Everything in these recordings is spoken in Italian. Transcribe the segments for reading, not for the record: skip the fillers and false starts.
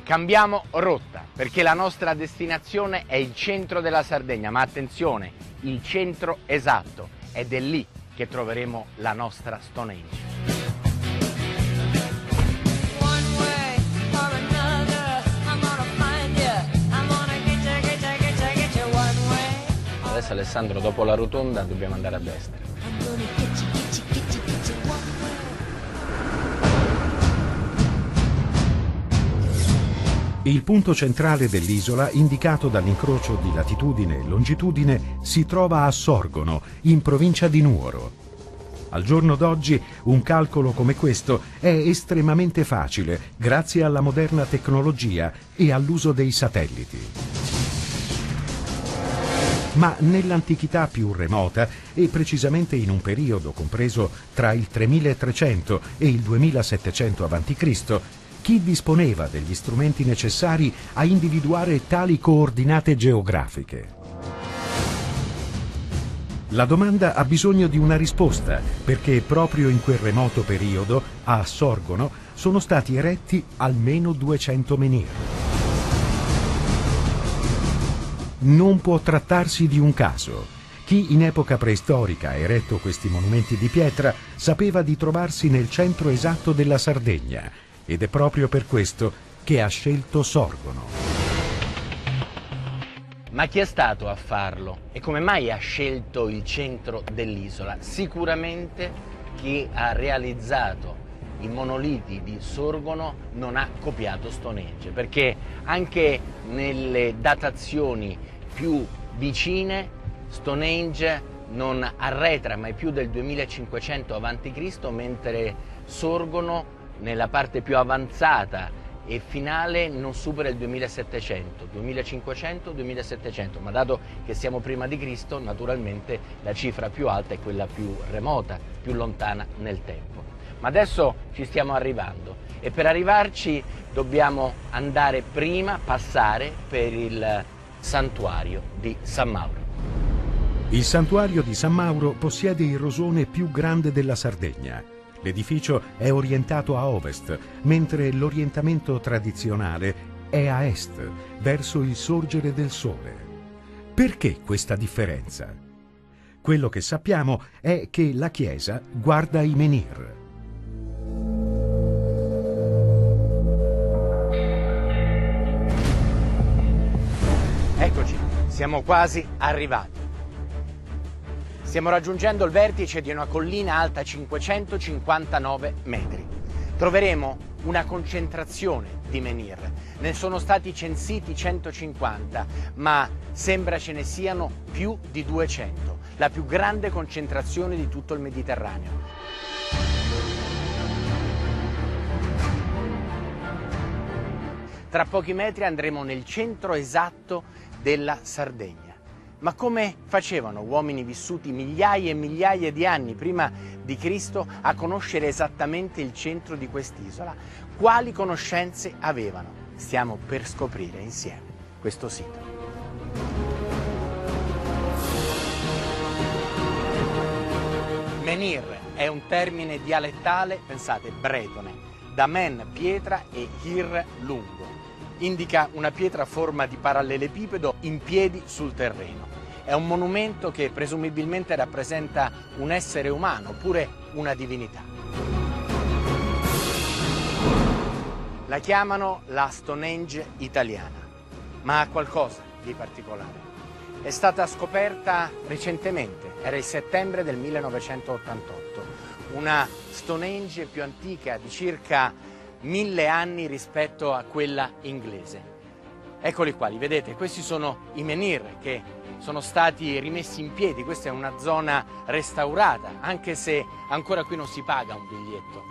Cambiamo rotta, perché la nostra destinazione è il centro della Sardegna, ma attenzione, il centro esatto, ed è lì che troveremo la nostra Stonehenge. Adesso Alessandro, dopo la rotonda dobbiamo andare a destra. Il punto centrale dell'isola, indicato dall'incrocio di latitudine e longitudine, si trova a Sorgono, in provincia di Nuoro. Al giorno d'oggi un calcolo come questo è estremamente facile grazie alla moderna tecnologia e all'uso dei satelliti. Ma nell'antichità più remota, e precisamente in un periodo compreso tra il 3300 e il 2700 a.C., chi disponeva degli strumenti necessari a individuare tali coordinate geografiche? La domanda ha bisogno di una risposta, perché proprio in quel remoto periodo, a Sorgono, sono stati eretti almeno 200 menhir. Non può trattarsi di un caso. Chi in epoca preistorica ha eretto questi monumenti di pietra sapeva di trovarsi nel centro esatto della Sardegna, ed è proprio per questo che ha scelto Sorgono. Ma chi è stato a farlo? E come mai ha scelto il centro dell'isola? Sicuramente chi ha realizzato i monoliti di Sorgono non ha copiato Stonehenge, perché anche nelle datazioni più vicine Stonehenge non arretra mai più del 2500 a.C., mentre Sorgono nella parte più avanzata e finale non supera il 2700, 2500, 2700, ma dato che siamo prima di Cristo, naturalmente la cifra più alta è quella più remota, più lontana nel tempo. Ma adesso ci stiamo arrivando e per arrivarci dobbiamo andare prima, passare per il santuario di San Mauro. Il santuario di San Mauro possiede il rosone più grande della Sardegna. L'edificio è orientato a ovest, mentre l'orientamento tradizionale è a est, verso il sorgere del sole. Perché questa differenza? Quello che sappiamo è che la chiesa guarda i menhir. Eccoci, siamo quasi arrivati. Stiamo raggiungendo il vertice di una collina alta 559 metri. Troveremo una concentrazione di menhir. Ne sono stati censiti 150, ma sembra ce ne siano più di 200. La più grande concentrazione di tutto il Mediterraneo. Tra pochi metri andremo nel centro esatto della Sardegna. Ma come facevano uomini vissuti migliaia e migliaia di anni prima di Cristo a conoscere esattamente il centro di quest'isola? Quali conoscenze avevano? Stiamo per scoprire insieme questo sito. Menhir è un termine dialettale, pensate, bretone, da men pietra e hir lungo. Indica una pietra a forma di parallelepipedo in piedi sul terreno. È un monumento che presumibilmente rappresenta un essere umano oppure una divinità. La chiamano la Stonehenge italiana, ma ha qualcosa di particolare. È stata scoperta recentemente, era il settembre del 1988, una Stonehenge più antica di circa 1000 anni rispetto a quella inglese. Eccoli qua, li vedete? Questi sono i menhir che sono stati rimessi in piedi. Questa è una zona restaurata, anche se ancora qui non si paga un biglietto.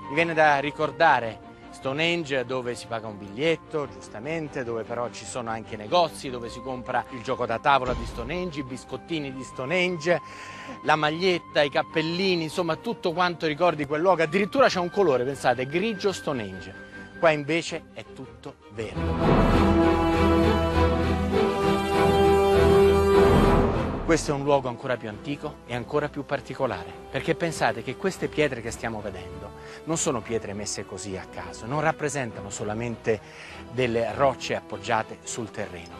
Mi viene da ricordare Stonehenge dove si paga un biglietto, giustamente, dove però ci sono anche negozi, dove si compra il gioco da tavola di Stonehenge, i biscottini di Stonehenge, la maglietta, i cappellini, insomma tutto quanto ricordi quel luogo. Addirittura c'è un colore, pensate, grigio Stonehenge. Qua invece è tutto verde. Questo è un luogo ancora più antico e ancora più particolare, perché pensate che queste pietre che stiamo vedendo non sono pietre messe così a caso, non rappresentano solamente delle rocce appoggiate sul terreno.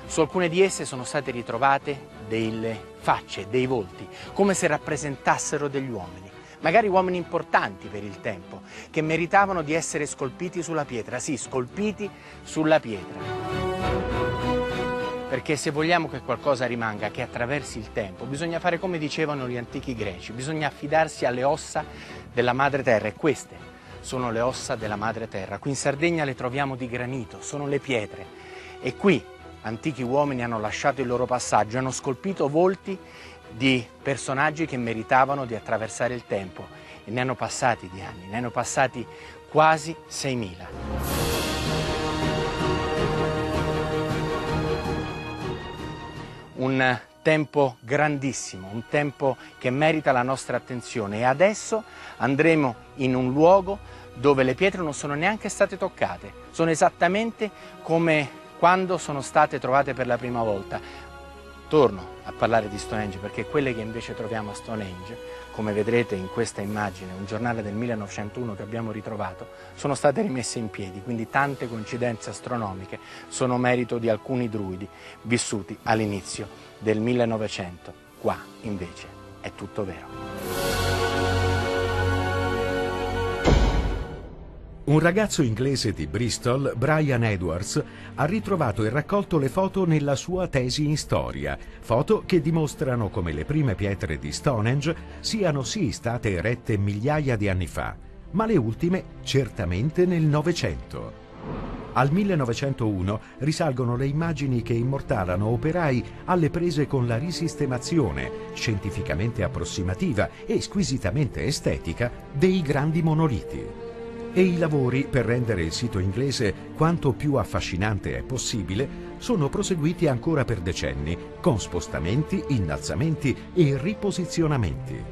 Su alcune di esse sono state ritrovate delle facce, dei volti, come se rappresentassero degli uomini, magari uomini importanti per il tempo, che meritavano di essere scolpiti sulla pietra, sì, scolpiti sulla pietra. Perché se vogliamo che qualcosa rimanga, che attraversi il tempo, bisogna fare come dicevano gli antichi greci, bisogna affidarsi alle ossa della madre terra, e queste sono le ossa della madre terra. Qui in Sardegna le troviamo di granito, sono le pietre, e qui antichi uomini hanno lasciato il loro passaggio, hanno scolpito volti di personaggi che meritavano di attraversare il tempo, e ne hanno passati di anni, ne hanno passati quasi 6.000. Un tempo grandissimo, un tempo che merita la nostra attenzione, e adesso andremo in un luogo dove le pietre non sono neanche state toccate, sono esattamente come quando sono state trovate per la prima volta. Torno a parlare di Stonehenge perché quelle che invece troviamo a Stonehenge, come vedrete in questa immagine, un giornale del 1901 che abbiamo ritrovato, sono state rimesse in piedi, quindi tante coincidenze astronomiche sono merito di alcuni druidi vissuti all'inizio del 1900. Qua invece è tutto vero. Un ragazzo inglese di Bristol, Brian Edwards, ha ritrovato e raccolto le foto nella sua tesi in storia, foto che dimostrano come le prime pietre di Stonehenge siano sì state erette migliaia di anni fa, ma le ultime certamente nel Novecento. Al 1901 risalgono le immagini che immortalano operai alle prese con la risistemazione, scientificamente approssimativa e squisitamente estetica, dei grandi monoliti. E i lavori per rendere il sito inglese quanto più affascinante è possibile sono proseguiti ancora per decenni, con spostamenti, innalzamenti e riposizionamenti.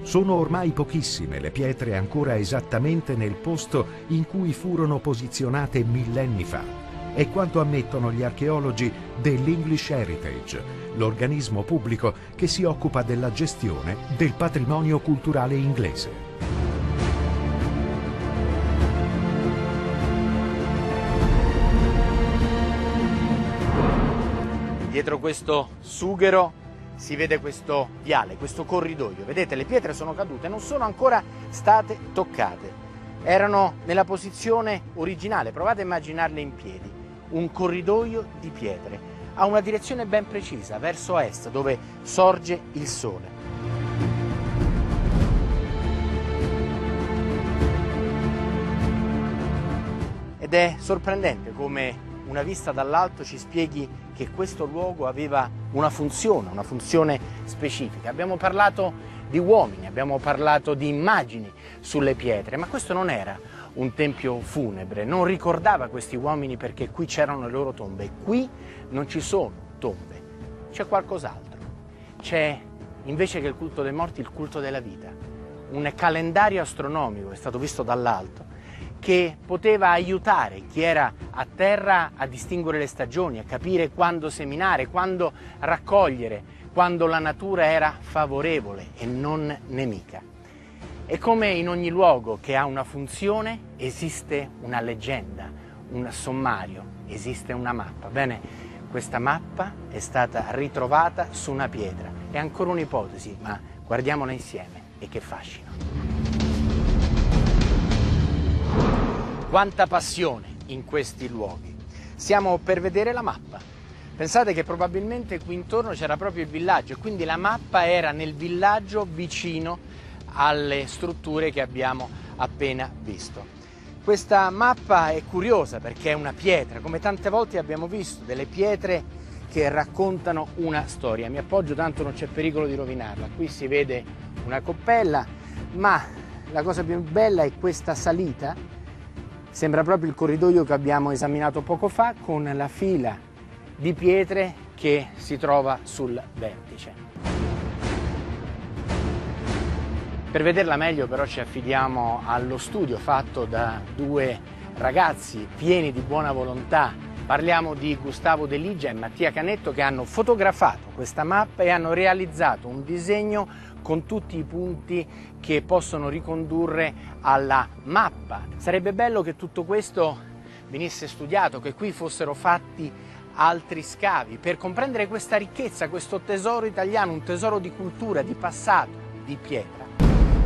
Sono ormai pochissime le pietre ancora esattamente nel posto in cui furono posizionate millenni fa. È quanto ammettono gli archeologi dell'English Heritage, l'organismo pubblico che si occupa della gestione del patrimonio culturale inglese. Dietro questo sughero si vede questo viale, questo corridoio. Vedete, le pietre sono cadute, non sono ancora state toccate. Erano nella posizione originale, provate a immaginarle in piedi. Un corridoio di pietre, ha una direzione ben precisa, verso est, dove sorge il sole. Ed è sorprendente come una vista dall'alto ci spieghi che questo luogo aveva una funzione specifica. Abbiamo parlato di uomini, abbiamo parlato di immagini sulle pietre, ma questo non era un tempio funebre, non ricordava questi uomini perché qui c'erano le loro tombe. Qui non ci sono tombe, c'è qualcos'altro. C'è, invece che il culto dei morti, il culto della vita. Un calendario astronomico è stato visto dall'alto, che poteva aiutare chi era a terra a distinguere le stagioni, a capire quando seminare, quando raccogliere, quando la natura era favorevole e non nemica. E come in ogni luogo che ha una funzione, esiste una leggenda, un sommario, esiste una mappa. Bene, questa mappa è stata ritrovata su una pietra. È ancora un'ipotesi, ma guardiamola insieme, e che fascino. Quanta passione in questi luoghi. Stiamo per vedere la mappa. Pensate che probabilmente qui intorno c'era proprio il villaggio, e quindi la mappa era nel villaggio vicino alle strutture che abbiamo appena visto. Questa mappa è curiosa perché è una pietra, come tante volte abbiamo visto, delle pietre che raccontano una storia. Mi appoggio, tanto non c'è pericolo di rovinarla. Qui si vede una coppella, ma la cosa più bella è questa salita. Sembra proprio il corridoio che abbiamo esaminato poco fa, con la fila di pietre che si trova sul vertice. Per vederla meglio però ci affidiamo allo studio fatto da due ragazzi pieni di buona volontà Parliamo di Gustavo De Ligia e Mattia Canetto, che hanno fotografato questa mappa e hanno realizzato un disegno con tutti i punti che possono ricondurre alla mappa. Sarebbe bello che tutto questo venisse studiato, che qui fossero fatti altri scavi per comprendere questa ricchezza, questo tesoro italiano, un tesoro di cultura, di passato, di pietra.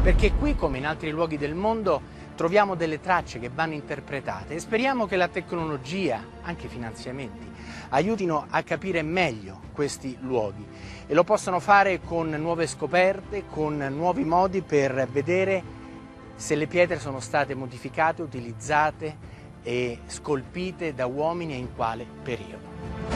Perché qui, come in altri luoghi del mondo, troviamo delle tracce che vanno interpretate e speriamo che la tecnologia, anche i finanziamenti, aiutino a capire meglio questi luoghi e lo possano fare con nuove scoperte, con nuovi modi per vedere se le pietre sono state modificate, utilizzate e scolpite da uomini e in quale periodo.